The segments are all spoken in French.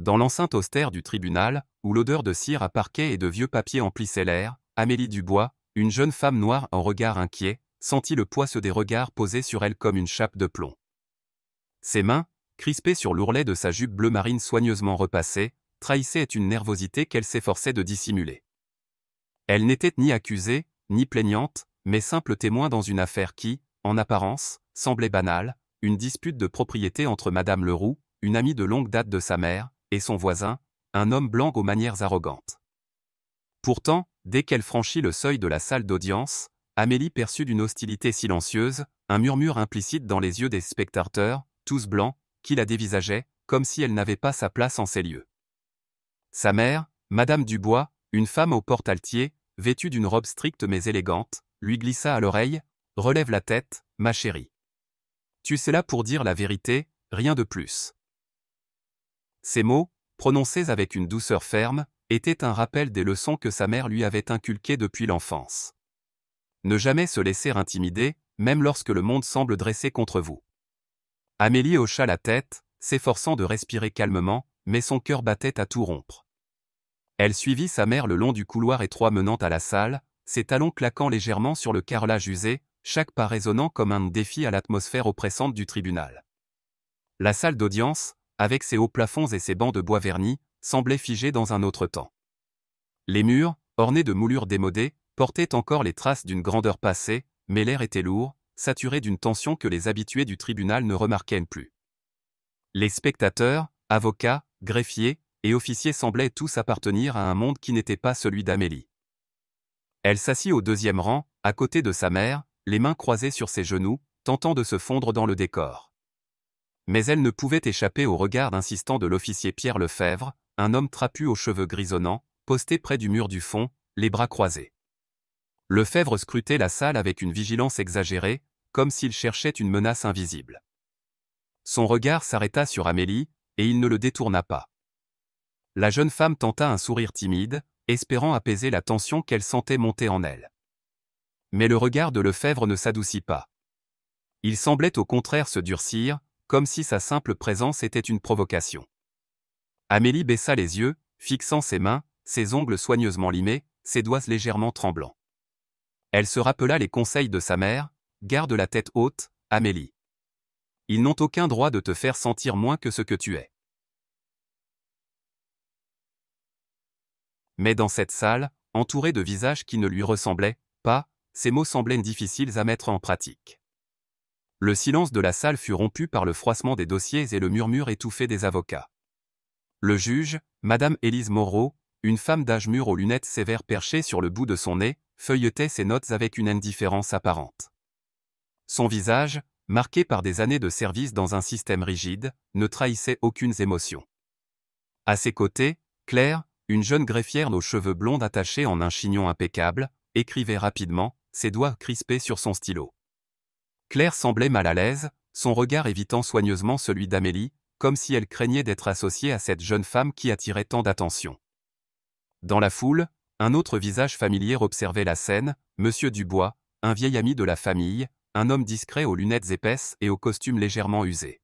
Dans l'enceinte austère du tribunal, où l'odeur de cire à parquet et de vieux papiers emplissait l'air, Amélie Dubois, une jeune femme noire en regard inquiet, sentit le poids des regards posés sur elle comme une chape de plomb. Ses mains, crispées sur l'ourlet de sa jupe bleu marine soigneusement repassée, trahissaient une nervosité qu'elle s'efforçait de dissimuler. Elle n'était ni accusée, ni plaignante, mais simple témoin dans une affaire qui, en apparence, semblait banale, une dispute de propriété entre Madame Leroux, une amie de longue date de sa mère, et son voisin, un homme blanc aux manières arrogantes. Pourtant, dès qu'elle franchit le seuil de la salle d'audience, Amélie perçut d'une hostilité silencieuse, un murmure implicite dans les yeux des spectateurs, tous blancs, qui la dévisageaient, comme si elle n'avait pas sa place en ces lieux. Sa mère, Madame Dubois, une femme au porte-altier, vêtue d'une robe stricte mais élégante, lui glissa à l'oreille « Relève la tête, ma chérie. Tu es là pour dire la vérité, rien de plus. » Ces mots, prononcés avec une douceur ferme, étaient un rappel des leçons que sa mère lui avait inculquées depuis l'enfance. Ne jamais se laisser intimider, même lorsque le monde semble dressé contre vous. Amélie hocha la tête, s'efforçant de respirer calmement, mais son cœur battait à tout rompre. Elle suivit sa mère le long du couloir étroit menant à la salle, ses talons claquant légèrement sur le carrelage usé, chaque pas résonnant comme un défi à l'atmosphère oppressante du tribunal. La salle d'audience, avec ses hauts plafonds et ses bancs de bois vernis, semblait figée dans un autre temps. Les murs, ornés de moulures démodées, portaient encore les traces d'une grandeur passée, mais l'air était lourd, saturé d'une tension que les habitués du tribunal ne remarquaient plus. Les spectateurs, avocats, greffiers et officiers semblaient tous appartenir à un monde qui n'était pas celui d'Amélie. Elle s'assit au deuxième rang, à côté de sa mère, les mains croisées sur ses genoux, tentant de se fondre dans le décor. Mais elle ne pouvait échapper au regard insistant de l'officier Pierre Lefebvre, un homme trapu aux cheveux grisonnants, posté près du mur du fond, les bras croisés. Lefebvre scrutait la salle avec une vigilance exagérée, comme s'il cherchait une menace invisible. Son regard s'arrêta sur Amélie, et il ne le détourna pas. La jeune femme tenta un sourire timide, espérant apaiser la tension qu'elle sentait monter en elle. Mais le regard de Lefebvre ne s'adoucit pas. Il semblait au contraire se durcir, comme si sa simple présence était une provocation. Amélie baissa les yeux, fixant ses mains, ses ongles soigneusement limés, ses doigts légèrement tremblants. Elle se rappela les conseils de sa mère, « Garde la tête haute, Amélie. Ils n'ont aucun droit de te faire sentir moins que ce que tu es. » Mais dans cette salle, entourée de visages qui ne lui ressemblaient pas, ces mots semblaient difficiles à mettre en pratique. Le silence de la salle fut rompu par le froissement des dossiers et le murmure étouffé des avocats. Le juge, Madame Élise Moreau, une femme d'âge mûr aux lunettes sévères perchées sur le bout de son nez, feuilletait ses notes avec une indifférence apparente. Son visage, marqué par des années de service dans un système rigide, ne trahissait aucune émotion. À ses côtés, Claire, une jeune greffière aux cheveux blonds attachés en un chignon impeccable, écrivait rapidement, ses doigts crispés sur son stylo. Claire semblait mal à l'aise, son regard évitant soigneusement celui d'Amélie, comme si elle craignait d'être associée à cette jeune femme qui attirait tant d'attention. Dans la foule, un autre visage familier observait la scène, Monsieur Dubois, un vieil ami de la famille, un homme discret aux lunettes épaisses et au costume légèrement usé.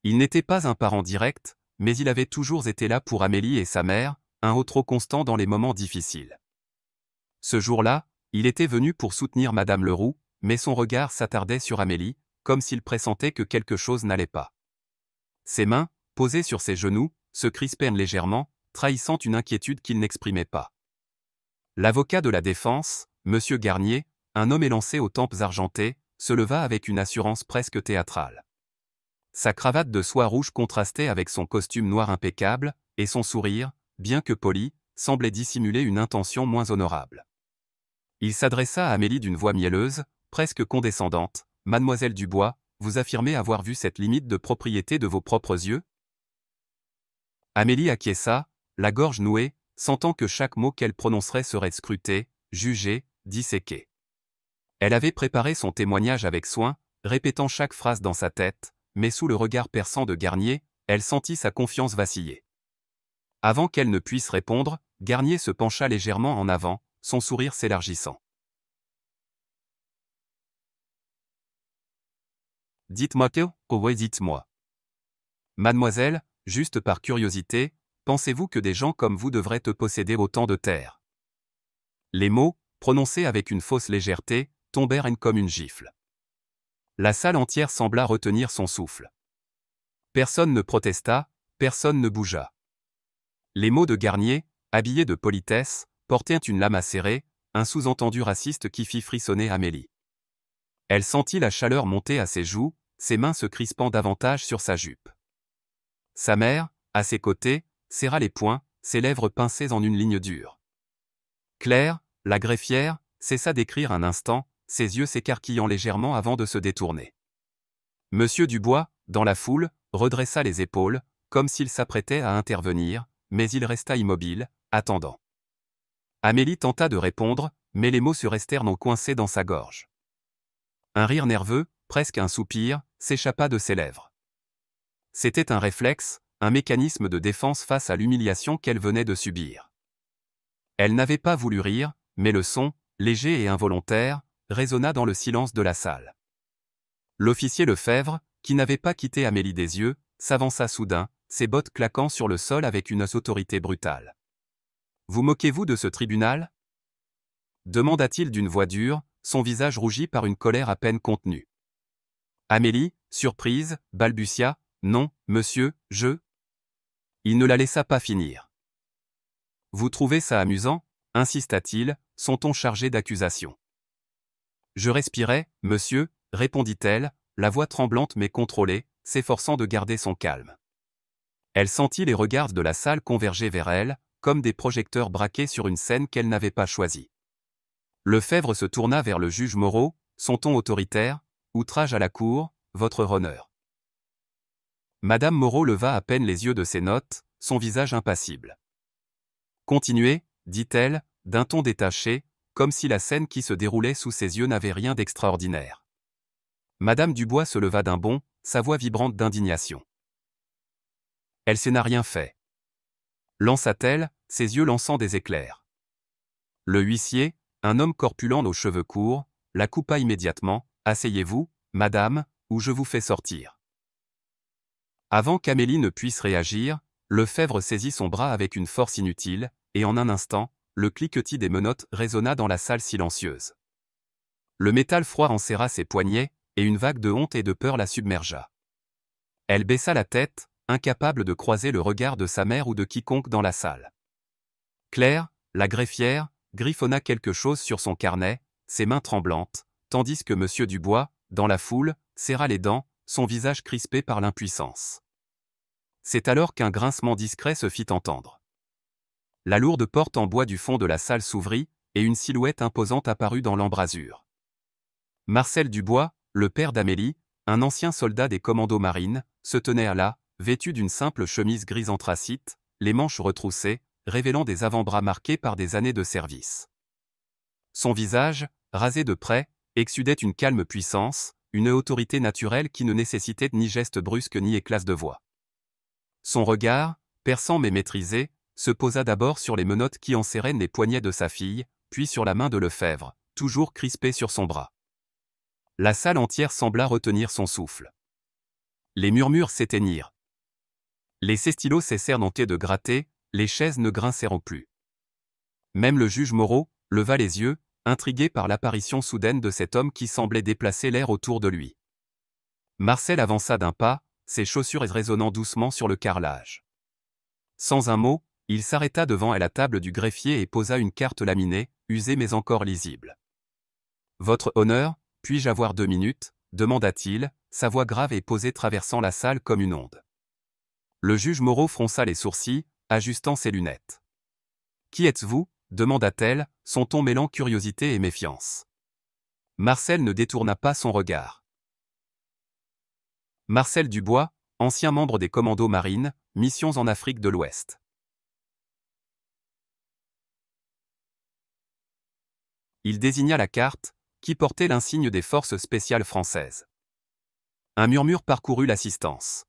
Il n'était pas un parent direct, mais il avait toujours été là pour Amélie et sa mère, un trop constant dans les moments difficiles. Ce jour-là, il était venu pour soutenir Madame Leroux, mais son regard s'attardait sur Amélie, comme s'il pressentait que quelque chose n'allait pas. Ses mains, posées sur ses genoux, se crispaient légèrement, trahissant une inquiétude qu'il n'exprimait pas. L'avocat de la défense, Monsieur Garnier, un homme élancé aux tempes argentées, se leva avec une assurance presque théâtrale. Sa cravate de soie rouge contrastait avec son costume noir impeccable, et son sourire, bien que poli, semblait dissimuler une intention moins honorable. Il s'adressa à Amélie d'une voix mielleuse, presque condescendante. « Mademoiselle Dubois, vous affirmez avoir vu cette limite de propriété de vos propres yeux ?» Amélie acquiesça, la gorge nouée, sentant que chaque mot qu'elle prononcerait serait scruté, jugé, disséqué. Elle avait préparé son témoignage avec soin, répétant chaque phrase dans sa tête, mais sous le regard perçant de Garnier, elle sentit sa confiance vaciller. Avant qu'elle ne puisse répondre, Garnier se pencha légèrement en avant, son sourire s'élargissant. « Dites-moi que, oui, dites-moi. Mademoiselle, juste par curiosité, pensez-vous que des gens comme vous devraient posséder autant de terre? Les mots, prononcés avec une fausse légèreté, tombèrent comme une gifle. La salle entière sembla retenir son souffle. Personne ne protesta, personne ne bougea. Les mots de Garnier, habillés de politesse, portaient une lame acérée, un sous-entendu raciste qui fit frissonner Amélie. Elle sentit la chaleur monter à ses joues, ses mains se crispant davantage sur sa jupe. Sa mère, à ses côtés, serra les poings, ses lèvres pincées en une ligne dure. Claire, la greffière, cessa d'écrire un instant, ses yeux s'écarquillant légèrement avant de se détourner. Monsieur Dubois, dans la foule, redressa les épaules, comme s'il s'apprêtait à intervenir, mais il resta immobile, attendant. Amélie tenta de répondre, mais les mots se restèrent coincés dans sa gorge. Un rire nerveux, presque un soupir, s'échappa de ses lèvres. C'était un réflexe, un mécanisme de défense face à l'humiliation qu'elle venait de subir. Elle n'avait pas voulu rire, mais le son, léger et involontaire, résonna dans le silence de la salle. L'officier Lefebvre, qui n'avait pas quitté Amélie des yeux, s'avança soudain, ses bottes claquant sur le sol avec une autorité brutale. « Vous moquez-vous de ce tribunal » demanda-t-il d'une voix dure, son visage rougi par une colère à peine contenue. Amélie, surprise, balbutia, « Non, monsieur, je… » Il ne la laissa pas finir. « Vous trouvez ça amusant » insista-t-il, son ton chargé d'accusation. « Je respirais, monsieur » répondit-elle, la voix tremblante mais contrôlée, s'efforçant de garder son calme. Elle sentit les regards de la salle converger vers elle, comme des projecteurs braqués sur une scène qu'elle n'avait pas choisie. Lefebvre se tourna vers le juge Moreau, son ton autoritaire, « Outrage à la cour, votre honneur. » Madame Moreau leva à peine les yeux de ses notes, son visage impassible. « Continuez, » dit-elle, d'un ton détaché, comme si la scène qui se déroulait sous ses yeux n'avait rien d'extraordinaire. Madame Dubois se leva d'un bond, sa voix vibrante d'indignation. « Elle n'a rien fait. » lança-t-elle, ses yeux lançant des éclairs. Le huissier, un homme corpulent aux cheveux courts, la coupa immédiatement, « Asseyez-vous, madame, ou je vous fais sortir. » Avant qu'Amélie ne puisse réagir, Lefebvre saisit son bras avec une force inutile, et en un instant, le cliquetis des menottes résonna dans la salle silencieuse. Le métal froid enserra ses poignets, et une vague de honte et de peur la submergea. Elle baissa la tête, incapable de croiser le regard de sa mère ou de quiconque dans la salle. Claire, la greffière, griffonna quelque chose sur son carnet, ses mains tremblantes, tandis que Monsieur Dubois, dans la foule, serra les dents, son visage crispé par l'impuissance. C'est alors qu'un grincement discret se fit entendre. La lourde porte en bois du fond de la salle s'ouvrit, et une silhouette imposante apparut dans l'embrasure. Marcel Dubois, le père d'Amélie, un ancien soldat des commandos marines, se tenait là, vêtu d'une simple chemise grise anthracite, les manches retroussées, révélant des avant-bras marqués par des années de service. Son visage, rasé de près, exsudait une calme puissance, une autorité naturelle qui ne nécessitait ni gestes brusques ni éclats de voix. Son regard, perçant mais maîtrisé, se posa d'abord sur les menottes qui enserraient les poignets de sa fille, puis sur la main de Lefebvre, toujours crispée sur son bras. La salle entière sembla retenir son souffle. Les murmures s'éteignirent. Les stylos cessèrent de gratter, les chaises ne grincèrent plus. Même le juge Moreau leva les yeux, intrigué par l'apparition soudaine de cet homme qui semblait déplacer l'air autour de lui. Marcel avança d'un pas, ses chaussures résonnant doucement sur le carrelage. Sans un mot, il s'arrêta devant la table du greffier et posa une carte laminée, usée mais encore lisible. « Votre honneur, puis-je avoir 2 minutes » demanda-t-il, sa voix grave et posée traversant la salle comme une onde. Le juge Moreau fronça les sourcils, ajustant ses lunettes. « Qui êtes-vous » demanda-t-elle, son ton mêlant curiosité et méfiance. Marcel ne détourna pas son regard. Marcel Dubois, ancien membre des commandos marines, missions en Afrique de l'Ouest. Il désigna la carte, qui portait l'insigne des forces spéciales françaises. Un murmure parcourut l'assistance.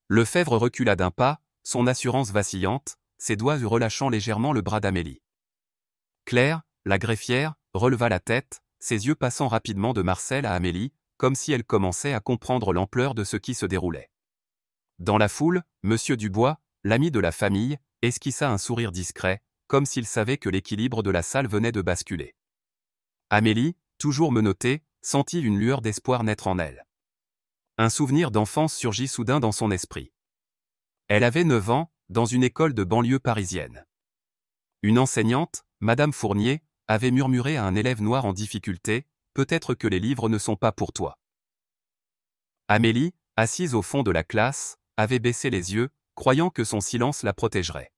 Lefebvre recula d'un pas, son assurance vacillante, ses doigts relâchant légèrement le bras d'Amélie. Claire, la greffière, releva la tête, ses yeux passant rapidement de Marcel à Amélie, comme si elle commençait à comprendre l'ampleur de ce qui se déroulait. Dans la foule, Monsieur Dubois, l'ami de la famille, esquissa un sourire discret, comme s'il savait que l'équilibre de la salle venait de basculer. Amélie, toujours menottée, sentit une lueur d'espoir naître en elle. Un souvenir d'enfance surgit soudain dans son esprit. Elle avait 9 ans, dans une école de banlieue parisienne. Une enseignante, Madame Fournier, avait murmuré à un élève noir en difficulté, « Peut-être que les livres ne sont pas pour toi. » Amélie, assise au fond de la classe, avait baissé les yeux, croyant que son silence la protégerait.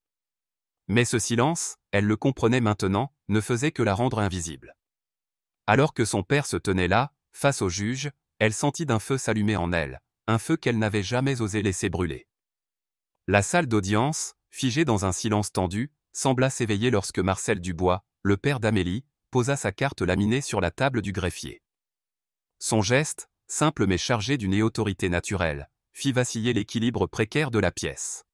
Mais ce silence, elle le comprenait maintenant, ne faisait que la rendre invisible. Alors que son père se tenait là, face au juge, elle sentit d'un feu s'allumer en elle, un feu qu'elle n'avait jamais osé laisser brûler. La salle d'audience, figée dans un silence tendu, sembla s'éveiller lorsque Marcel Dubois, le père d'Amélie, posa sa carte laminée sur la table du greffier. Son geste, simple mais chargé d'une autorité naturelle, fit vaciller l'équilibre précaire de la pièce.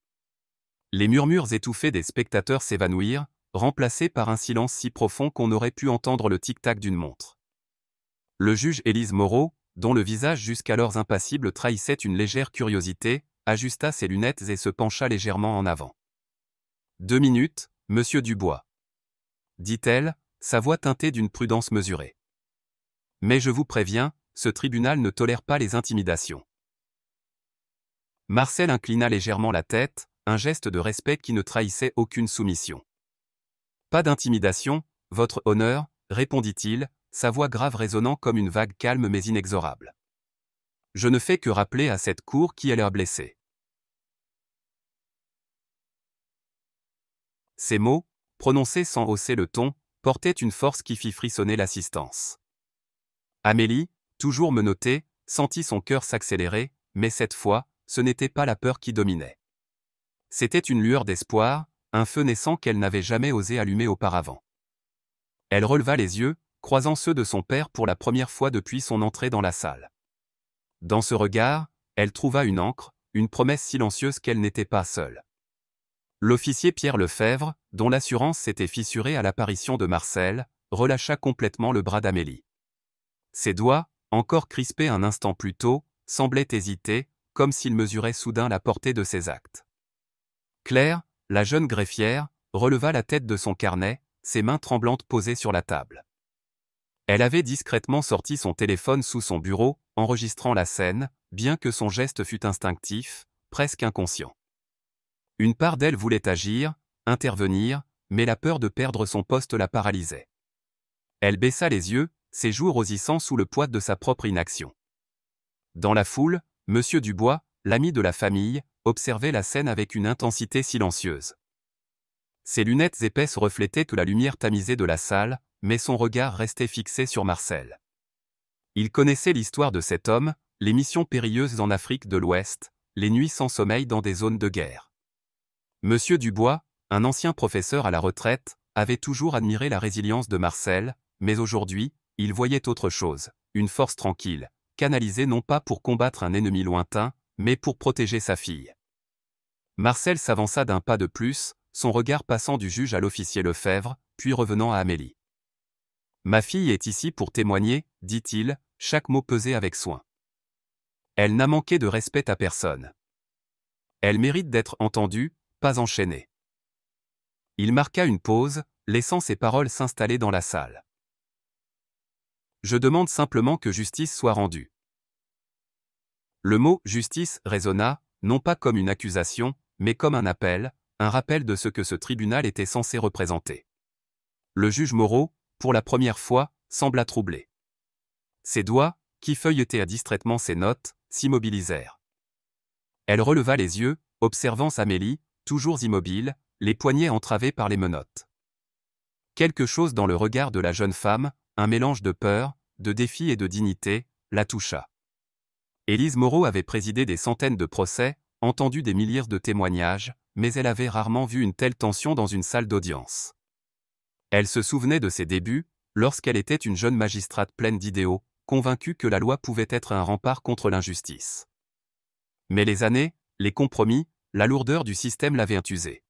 Les murmures étouffés des spectateurs s'évanouirent, remplacés par un silence si profond qu'on aurait pu entendre le tic-tac d'une montre. Le juge Élise Moreau, dont le visage jusqu'alors impassible trahissait une légère curiosité, ajusta ses lunettes et se pencha légèrement en avant. « 2 minutes, monsieur Dubois. » dit-elle, sa voix teintée d'une prudence mesurée. « Mais je vous préviens, ce tribunal ne tolère pas les intimidations. » Marcel inclina légèrement la tête, un geste de respect qui ne trahissait aucune soumission. « Pas d'intimidation, votre honneur, répondit-il, sa voix grave résonnant comme une vague calme mais inexorable. Je ne fais que rappeler à cette cour qui elle a blessé. Ces mots, prononcés sans hausser le ton, portaient une force qui fit frissonner l'assistance. Amélie, toujours menottée, sentit son cœur s'accélérer, mais cette fois, ce n'était pas la peur qui dominait. C'était une lueur d'espoir, un feu naissant qu'elle n'avait jamais osé allumer auparavant. Elle releva les yeux, croisant ceux de son père pour la première fois depuis son entrée dans la salle. Dans ce regard, elle trouva une ancre, une promesse silencieuse qu'elle n'était pas seule. L'officier Pierre Lefebvre, dont l'assurance s'était fissurée à l'apparition de Marcel, relâcha complètement le bras d'Amélie. Ses doigts, encore crispés un instant plus tôt, semblaient hésiter, comme s'il mesurait soudain la portée de ses actes. Claire, la jeune greffière, releva la tête de son carnet, ses mains tremblantes posées sur la table. Elle avait discrètement sorti son téléphone sous son bureau, enregistrant la scène, bien que son geste fût instinctif, presque inconscient. Une part d'elle voulait agir, intervenir, mais la peur de perdre son poste la paralysait. Elle baissa les yeux, ses joues rosissant sous le poids de sa propre inaction. Dans la foule, Monsieur Dubois, l'ami de la famille, observait la scène avec une intensité silencieuse. Ses lunettes épaisses reflétaient toute la lumière tamisée de la salle, mais son regard restait fixé sur Marcel. Il connaissait l'histoire de cet homme, les missions périlleuses en Afrique de l'Ouest, les nuits sans sommeil dans des zones de guerre. Monsieur Dubois, un ancien professeur à la retraite, avait toujours admiré la résilience de Marcel, mais aujourd'hui, il voyait autre chose, une force tranquille, canalisée non pas pour combattre un ennemi lointain, mais pour protéger sa fille. Marcel s'avança d'un pas de plus, son regard passant du juge à l'officier Lefebvre, puis revenant à Amélie. « Ma fille est ici pour témoigner, dit-il, chaque mot pesé avec soin. Elle n'a manqué de respect à personne. Elle mérite d'être entendue, pas enchaînée. » Il marqua une pause, laissant ses paroles s'installer dans la salle. « Je demande simplement que justice soit rendue. » Le mot « justice » résonna, non pas comme une accusation, mais comme un appel, un rappel de ce que ce tribunal était censé représenter. Le juge Moreau, pour la première fois, sembla troublé. Ses doigts, qui feuilletaient distraitement ses notes, s'immobilisèrent. Elle releva les yeux, observant Amélie, toujours immobile, les poignets entravés par les menottes. Quelque chose dans le regard de la jeune femme, un mélange de peur, de défi et de dignité, la toucha. Élise Moreau avait présidé des centaines de procès, entendu des milliers de témoignages, mais elle avait rarement vu une telle tension dans une salle d'audience. Elle se souvenait de ses débuts, lorsqu'elle était une jeune magistrate pleine d'idéaux, convaincue que la loi pouvait être un rempart contre l'injustice. Mais les années, les compromis, la lourdeur du système l'avaient usée.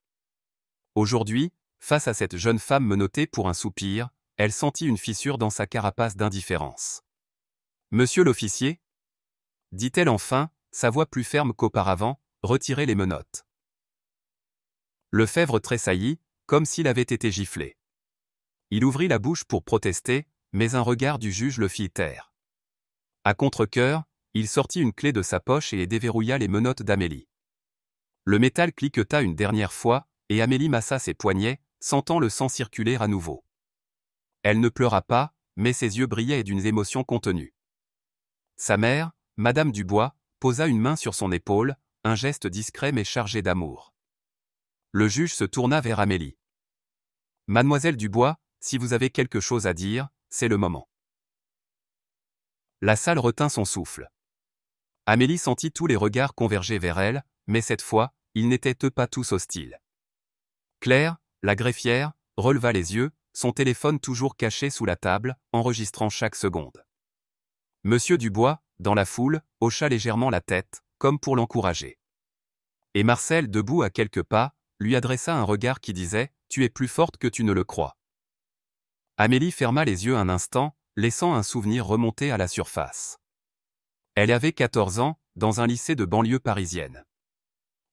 Aujourd'hui, face à cette jeune femme menottée pour un soupir, elle sentit une fissure dans sa carapace d'indifférence. « Monsieur l'officier » dit-elle enfin, sa voix plus ferme qu'auparavant, retirez les menottes. Lefebvre tressaillit, comme s'il avait été giflé. Il ouvrit la bouche pour protester, mais un regard du juge le fit taire. À contre-cœur, il sortit une clé de sa poche et déverrouilla les menottes d'Amélie. Le métal cliqueta une dernière fois, et Amélie massa ses poignets, sentant le sang circuler à nouveau. Elle ne pleura pas, mais ses yeux brillaient d'une émotion contenue. Sa mère, Madame Dubois, posa une main sur son épaule, un geste discret mais chargé d'amour. Le juge se tourna vers Amélie. Mademoiselle Dubois, si vous avez quelque chose à dire, c'est le moment. La salle retint son souffle. Amélie sentit tous les regards converger vers elle, mais cette fois, ils n'étaient pas tous hostiles. Claire, la greffière, releva les yeux, son téléphone toujours caché sous la table, enregistrant chaque seconde. Monsieur Dubois, dans la foule, hocha légèrement la tête, comme pour l'encourager. Et Marcel, debout à quelques pas, lui adressa un regard qui disait « Tu es plus forte que tu ne le crois ». Amélie ferma les yeux un instant, laissant un souvenir remonter à la surface. Elle avait 14 ans, dans un lycée de banlieue parisienne.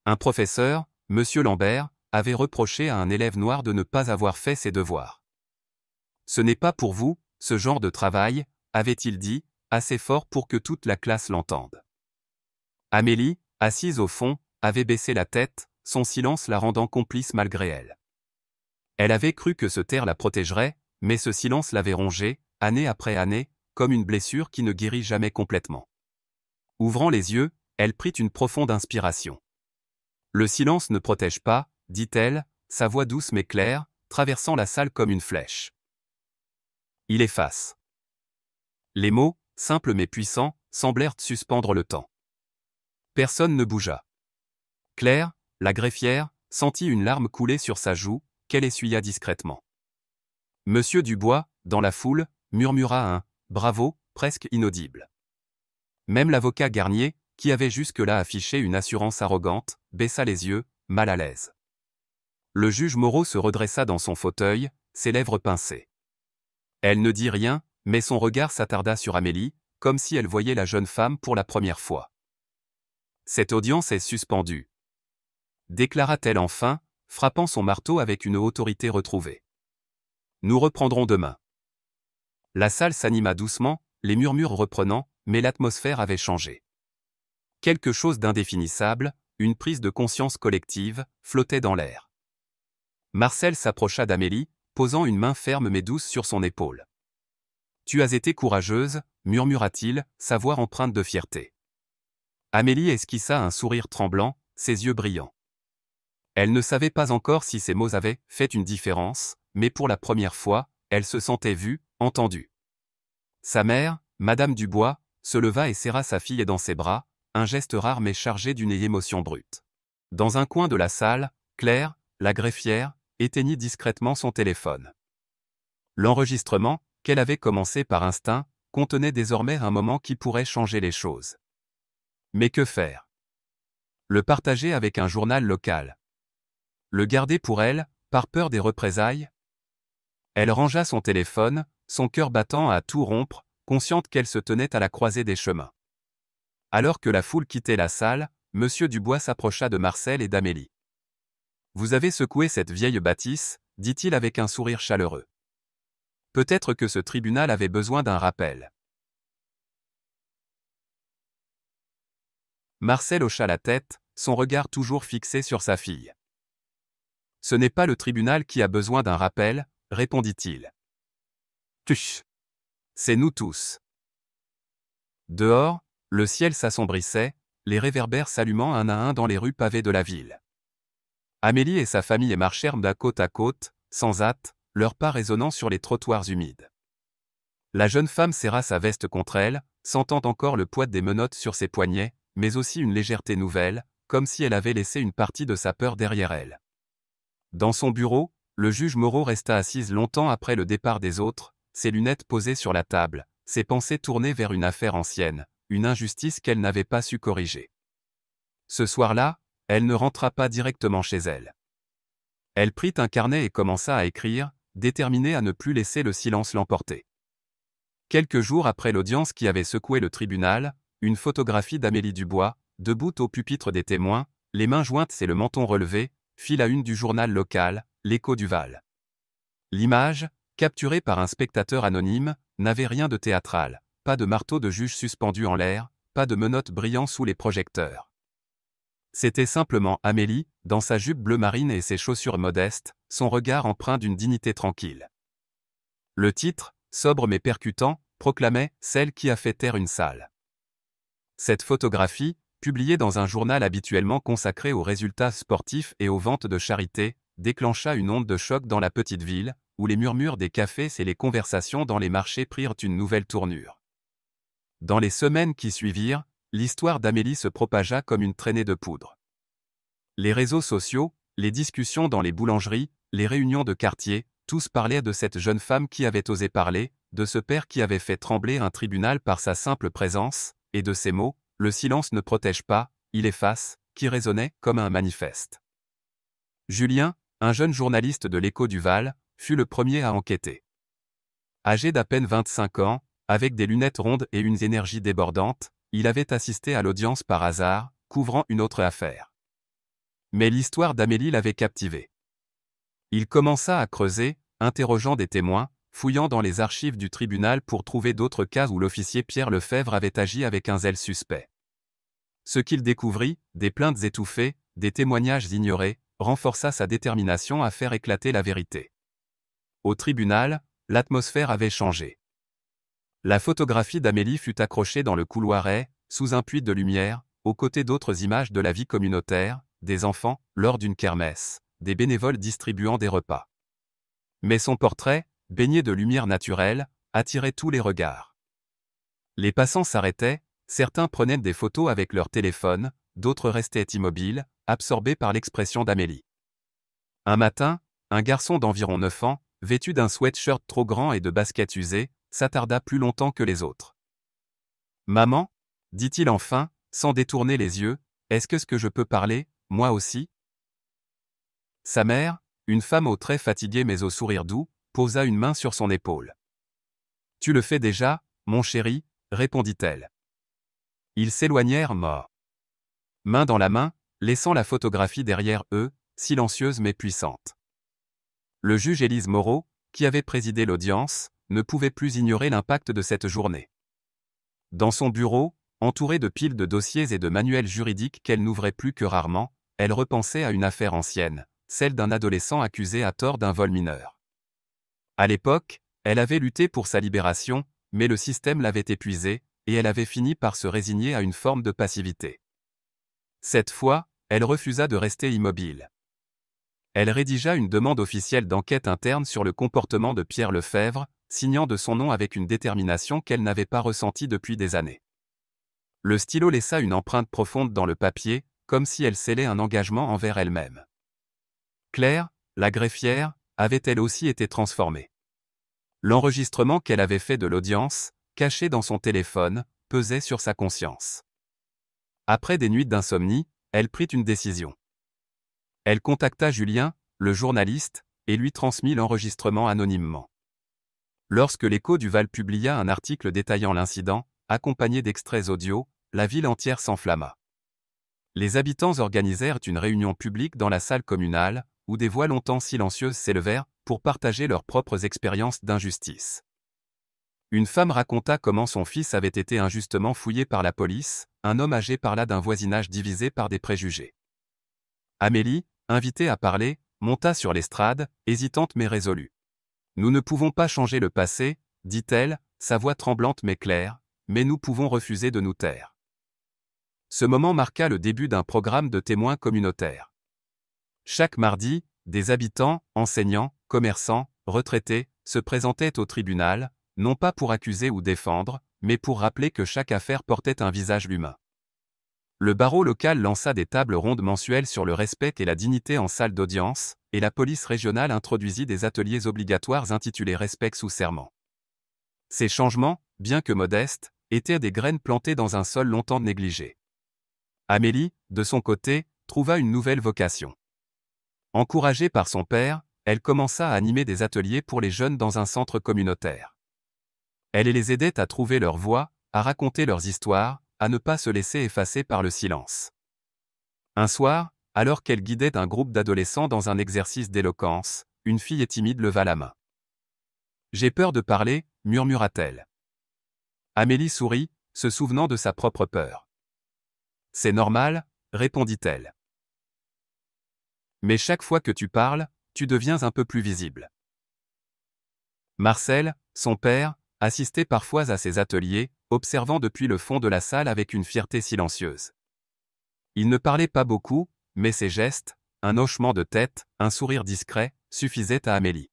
Un professeur, Monsieur Lambert, avait reproché à un élève noir de ne pas avoir fait ses devoirs. « Ce n'est pas pour vous, ce genre de travail », avait-il dit, assez fort pour que toute la classe l'entende. Amélie, assise au fond, avait baissé la tête, son silence la rendant complice malgré elle. Elle avait cru que se taire la protégerait, mais ce silence l'avait rongée, année après année, comme une blessure qui ne guérit jamais complètement. Ouvrant les yeux, elle prit une profonde inspiration. « Le silence ne protège pas », dit-elle, sa voix douce mais claire, traversant la salle comme une flèche. Il efface. Les mots, simples mais puissants, semblèrent suspendre le temps. Personne ne bougea. Claire, la greffière, sentit une larme couler sur sa joue, qu'elle essuya discrètement. Monsieur Dubois, dans la foule, murmura un « bravo » presque inaudible. Même l'avocat Garnier, qui avait jusque-là affiché une assurance arrogante, baissa les yeux, mal à l'aise. Le juge Moreau se redressa dans son fauteuil, ses lèvres pincées. Elle ne dit rien, mais son regard s'attarda sur Amélie, comme si elle voyait la jeune femme pour la première fois. « Cette audience est suspendue », déclara-t-elle enfin, frappant son marteau avec une autorité retrouvée. « Nous reprendrons demain. » La salle s'anima doucement, les murmures reprenant, mais l'atmosphère avait changé. Quelque chose d'indéfinissable, une prise de conscience collective, flottait dans l'air. Marcel s'approcha d'Amélie, posant une main ferme mais douce sur son épaule. « Tu as été courageuse », murmura-t-il, sa voix empreinte de fierté. Amélie esquissa un sourire tremblant, ses yeux brillants. Elle ne savait pas encore si ces mots avaient fait une différence, mais pour la première fois, elle se sentait vue, entendue. Sa mère, Madame Dubois, se leva et serra sa fille dans ses bras, un geste rare mais chargé d'une émotion brute. Dans un coin de la salle, Claire, la greffière, éteignit discrètement son téléphone. L'enregistrement, qu'elle avait commencé par instinct, contenait désormais un moment qui pourrait changer les choses. Mais que faire? Le partager avec un journal local? Le garder pour elle, par peur des représailles? Elle rangea son téléphone, son cœur battant à tout rompre, consciente qu'elle se tenait à la croisée des chemins. Alors que la foule quittait la salle, Monsieur Dubois s'approcha de Marcel et d'Amélie. « Vous avez secoué cette vieille bâtisse », dit-il avec un sourire chaleureux. Peut-être que ce tribunal avait besoin d'un rappel. Marcel hocha la tête, son regard toujours fixé sur sa fille. « Ce n'est pas le tribunal qui a besoin d'un rappel », répondit-il. « Tuch ! C'est nous tous. » Dehors, le ciel s'assombrissait, les réverbères s'allumant un à un dans les rues pavées de la ville. Amélie et sa famille marchèrent d'un côte à côte, sans hâte, leurs pas résonnant sur les trottoirs humides. La jeune femme serra sa veste contre elle, sentant encore le poids des menottes sur ses poignets, mais aussi une légèreté nouvelle, comme si elle avait laissé une partie de sa peur derrière elle. Dans son bureau, le juge Moreau resta assise longtemps après le départ des autres, ses lunettes posées sur la table, ses pensées tournées vers une affaire ancienne, une injustice qu'elle n'avait pas su corriger. Ce soir-là, elle ne rentra pas directement chez elle. Elle prit un carnet et commença à écrire, déterminée à ne plus laisser le silence l'emporter. Quelques jours après l'audience qui avait secoué le tribunal, une photographie d'Amélie Dubois, debout au pupitre des témoins, les mains jointes et le menton relevé, fit la une du journal local, l'Écho du Val. L'image, capturée par un spectateur anonyme, n'avait rien de théâtral, pas de marteau de juge suspendu en l'air, pas de menottes brillant sous les projecteurs. C'était simplement Amélie, dans sa jupe bleu marine et ses chaussures modestes, son regard empreint d'une dignité tranquille. Le titre, sobre mais percutant, proclamait « Celle qui a fait taire une salle ». Cette photographie, publiée dans un journal habituellement consacré aux résultats sportifs et aux ventes de charité, déclencha une onde de choc dans la petite ville, où les murmures des cafés et les conversations dans les marchés prirent une nouvelle tournure. Dans les semaines qui suivirent, l'histoire d'Amélie se propagea comme une traînée de poudre. Les réseaux sociaux, les discussions dans les boulangeries, les réunions de quartier, tous parlaient de cette jeune femme qui avait osé parler, de ce père qui avait fait trembler un tribunal par sa simple présence, et de ces mots, « Le silence ne protège pas, il efface », qui résonnaient comme un manifeste. Julien, un jeune journaliste de l'Écho du Val, fut le premier à enquêter. Âgé d'à peine 25 ans, avec des lunettes rondes et une énergie débordante, il avait assisté à l'audience par hasard, couvrant une autre affaire. Mais l'histoire d'Amélie l'avait captivé. Il commença à creuser, interrogeant des témoins, fouillant dans les archives du tribunal pour trouver d'autres cas où l'officier Pierre Lefebvre avait agi avec un zèle suspect. Ce qu'il découvrit, des plaintes étouffées, des témoignages ignorés, renforça sa détermination à faire éclater la vérité. Au tribunal, l'atmosphère avait changé. La photographie d'Amélie fut accrochée dans le couloir et, sous un puits de lumière, aux côtés d'autres images de la vie communautaire, des enfants, lors d'une kermesse, des bénévoles distribuant des repas. Mais son portrait, baigné de lumière naturelle, attirait tous les regards. Les passants s'arrêtaient, certains prenaient des photos avec leur téléphone, d'autres restaient immobiles, absorbés par l'expression d'Amélie. Un matin, un garçon d'environ 9 ans, vêtu d'un sweatshirt trop grand et de baskets usées, s'attarda plus longtemps que les autres. « Maman » dit-il enfin, sans détourner les yeux, « est-ce que je peux parler, moi aussi ?» Sa mère, une femme aux traits fatigués mais au sourire doux, posa une main sur son épaule. « Tu le fais déjà, mon chéri » répondit-elle. Ils s'éloignèrent main dans la main, laissant la photographie derrière eux, silencieuse mais puissante. Le juge Élise Moreau, qui avait présidé l'audience, ne pouvait plus ignorer l'impact de cette journée. Dans son bureau, entourée de piles de dossiers et de manuels juridiques qu'elle n'ouvrait plus que rarement, elle repensait à une affaire ancienne, celle d'un adolescent accusé à tort d'un vol mineur. À l'époque, elle avait lutté pour sa libération, mais le système l'avait épuisée, et elle avait fini par se résigner à une forme de passivité. Cette fois, elle refusa de rester immobile. Elle rédigea une demande officielle d'enquête interne sur le comportement de Pierre Lefebvre, signant de son nom avec une détermination qu'elle n'avait pas ressentie depuis des années. Le stylo laissa une empreinte profonde dans le papier, comme si elle scellait un engagement envers elle-même. Claire, la greffière, avait elle aussi été transformée. L'enregistrement qu'elle avait fait de l'audience, caché dans son téléphone, pesait sur sa conscience. Après des nuits d'insomnie, elle prit une décision. Elle contacta Julien, le journaliste, et lui transmit l'enregistrement anonymement. Lorsque l'Écho du Val publia un article détaillant l'incident, accompagné d'extraits audio, la ville entière s'enflamma. Les habitants organisèrent une réunion publique dans la salle communale, où des voix longtemps silencieuses s'élevèrent, pour partager leurs propres expériences d'injustice. Une femme raconta comment son fils avait été injustement fouillé par la police, un homme âgé parla d'un voisinage divisé par des préjugés. Amélie, invitée à parler, monta sur l'estrade, hésitante mais résolue. « Nous ne pouvons pas changer le passé, » dit-elle, sa voix tremblante mais claire, « mais nous pouvons refuser de nous taire. » Ce moment marqua le début d'un programme de témoins communautaires. Chaque mardi, des habitants, enseignants, commerçants, retraités, se présentaient au tribunal, non pas pour accuser ou défendre, mais pour rappeler que chaque affaire portait un visage humain. Le barreau local lança des tables rondes mensuelles sur le respect et la dignité en salle d'audience, et la police régionale introduisit des ateliers obligatoires intitulés Respect sous serment. Ces changements, bien que modestes, étaient des graines plantées dans un sol longtemps négligé. Amélie, de son côté, trouva une nouvelle vocation. Encouragée par son père, elle commença à animer des ateliers pour les jeunes dans un centre communautaire. Elle les aidait à trouver leur voix, à raconter leurs histoires, à ne pas se laisser effacer par le silence. Un soir, alors qu'elle guidait un groupe d'adolescents dans un exercice d'éloquence, une fille timide leva la main. « J'ai peur de parler », murmura-t-elle. Amélie sourit, se souvenant de sa propre peur. « C'est normal », répondit-elle. « Mais chaque fois que tu parles, tu deviens un peu plus visible. » Marcel, son père, assistait parfois à ses ateliers, observant depuis le fond de la salle avec une fierté silencieuse. Il ne parlait pas beaucoup, mais ses gestes, un hochement de tête, un sourire discret, suffisaient à Amélie.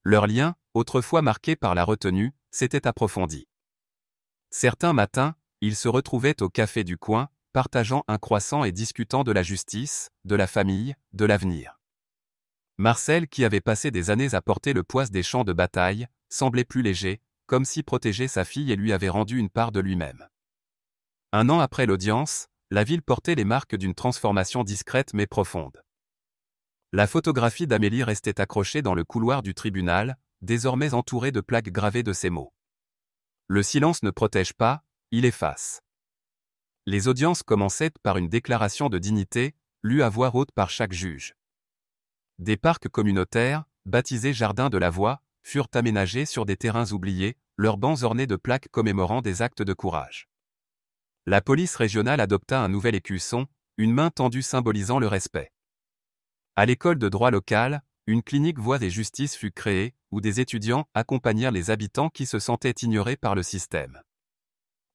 Leur lien, autrefois marqué par la retenue, s'était approfondi. Certains matins, ils se retrouvaient au café du coin, partageant un croissant et discutant de la justice, de la famille, de l'avenir. Marcel, qui avait passé des années à porter le poids des champs de bataille, semblait plus léger, comme si protéger sa fille et lui avait rendu une part de lui-même. Un an après l'audience, la ville portait les marques d'une transformation discrète mais profonde. La photographie d'Amélie restait accrochée dans le couloir du tribunal, désormais entourée de plaques gravées de ces mots. Le silence ne protège pas, il efface. Les audiences commençaient par une déclaration de dignité, lue à voix haute par chaque juge. Des parcs communautaires, baptisés Jardins de la Voix, furent aménagés sur des terrains oubliés, leurs bancs ornés de plaques commémorant des actes de courage. La police régionale adopta un nouvel écusson, une main tendue symbolisant le respect. À l'école de droit local, une clinique Voix et Justice fut créée, où des étudiants accompagnèrent les habitants qui se sentaient ignorés par le système.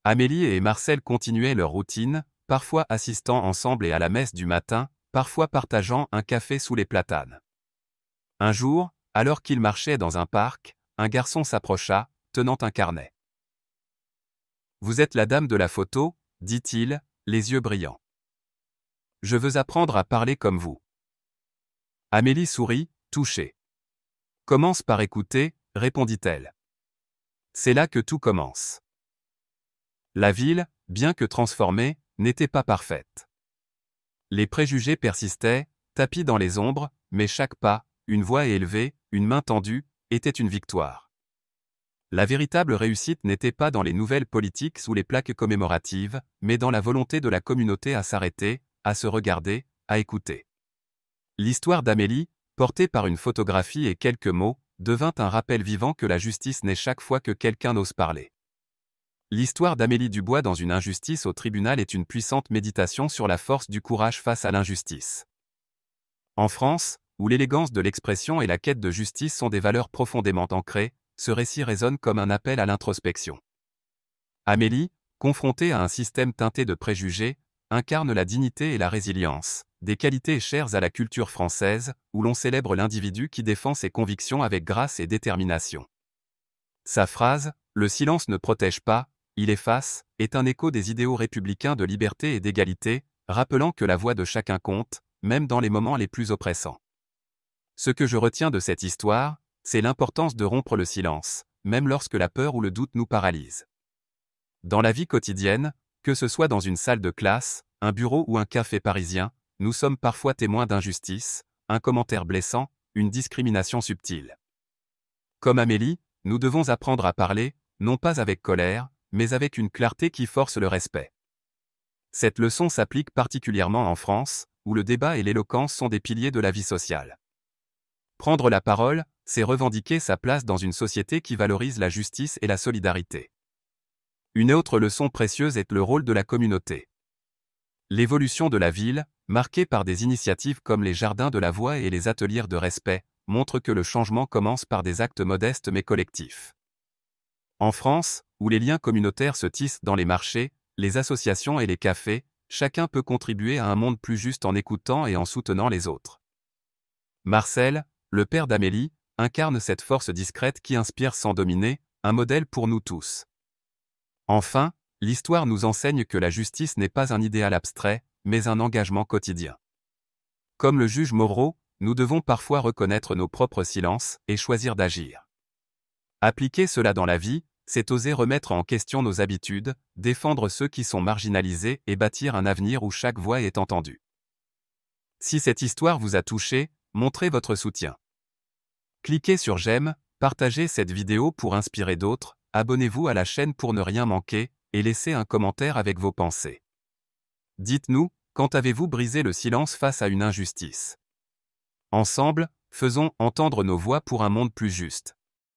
Amélie et Marcel continuaient leur routine, parfois assistant ensemble et à la messe du matin, parfois partageant un café sous les platanes. Un jour, alors qu'ils marchaient dans un parc, un garçon s'approcha, tenant un carnet. « Vous êtes la dame de la photo », dit-il, les yeux brillants. « Je veux apprendre à parler comme vous. » Amélie sourit, touchée. « Commence par écouter », répondit-elle. « C'est là que tout commence. » La ville, bien que transformée, n'était pas parfaite. Les préjugés persistaient, tapis dans les ombres, mais chaque pas, une voix élevée, une main tendue, était une victoire. La véritable réussite n'était pas dans les nouvelles politiques ou les plaques commémoratives, mais dans la volonté de la communauté à s'arrêter, à se regarder, à écouter. L'histoire d'Amélie, portée par une photographie et quelques mots, devint un rappel vivant que la justice naît chaque fois que quelqu'un ose parler. L'histoire d'Amélie Dubois dans une injustice au tribunal est une puissante méditation sur la force du courage face à l'injustice. En France, où l'élégance de l'expression et la quête de justice sont des valeurs profondément ancrées, ce récit résonne comme un appel à l'introspection. Amélie, confrontée à un système teinté de préjugés, incarne la dignité et la résilience, des qualités chères à la culture française, où l'on célèbre l'individu qui défend ses convictions avec grâce et détermination. Sa phrase « Le silence ne protège pas, il efface » est un écho des idéaux républicains de liberté et d'égalité, rappelant que la voix de chacun compte, même dans les moments les plus oppressants. Ce que je retiens de cette histoire, c'est l'importance de rompre le silence, même lorsque la peur ou le doute nous paralyse. Dans la vie quotidienne, que ce soit dans une salle de classe, un bureau ou un café parisien, nous sommes parfois témoins d'injustice, un commentaire blessant, une discrimination subtile. Comme Amélie, nous devons apprendre à parler, non pas avec colère, mais avec une clarté qui force le respect. Cette leçon s'applique particulièrement en France, où le débat et l'éloquence sont des piliers de la vie sociale. Prendre la parole, c'est revendiquer sa place dans une société qui valorise la justice et la solidarité. Une autre leçon précieuse est le rôle de la communauté. L'évolution de la ville, marquée par des initiatives comme les Jardins de la Voix et les ateliers de respect, montre que le changement commence par des actes modestes mais collectifs. En France, où les liens communautaires se tissent dans les marchés, les associations et les cafés, chacun peut contribuer à un monde plus juste en écoutant et en soutenant les autres. Marcel, le père d'Amélie, incarne cette force discrète qui inspire sans dominer, un modèle pour nous tous. Enfin, l'histoire nous enseigne que la justice n'est pas un idéal abstrait, mais un engagement quotidien. Comme le juge Moreau, nous devons parfois reconnaître nos propres silences et choisir d'agir. Appliquer cela dans la vie, c'est oser remettre en question nos habitudes, défendre ceux qui sont marginalisés et bâtir un avenir où chaque voix est entendue. Si cette histoire vous a touché, montrez votre soutien. Cliquez sur j'aime, partagez cette vidéo pour inspirer d'autres, abonnez-vous à la chaîne pour ne rien manquer, et laissez un commentaire avec vos pensées. Dites-nous Quand avez-vous brisé le silence face à une injustice? Ensemble, faisons entendre nos voix pour un monde plus juste.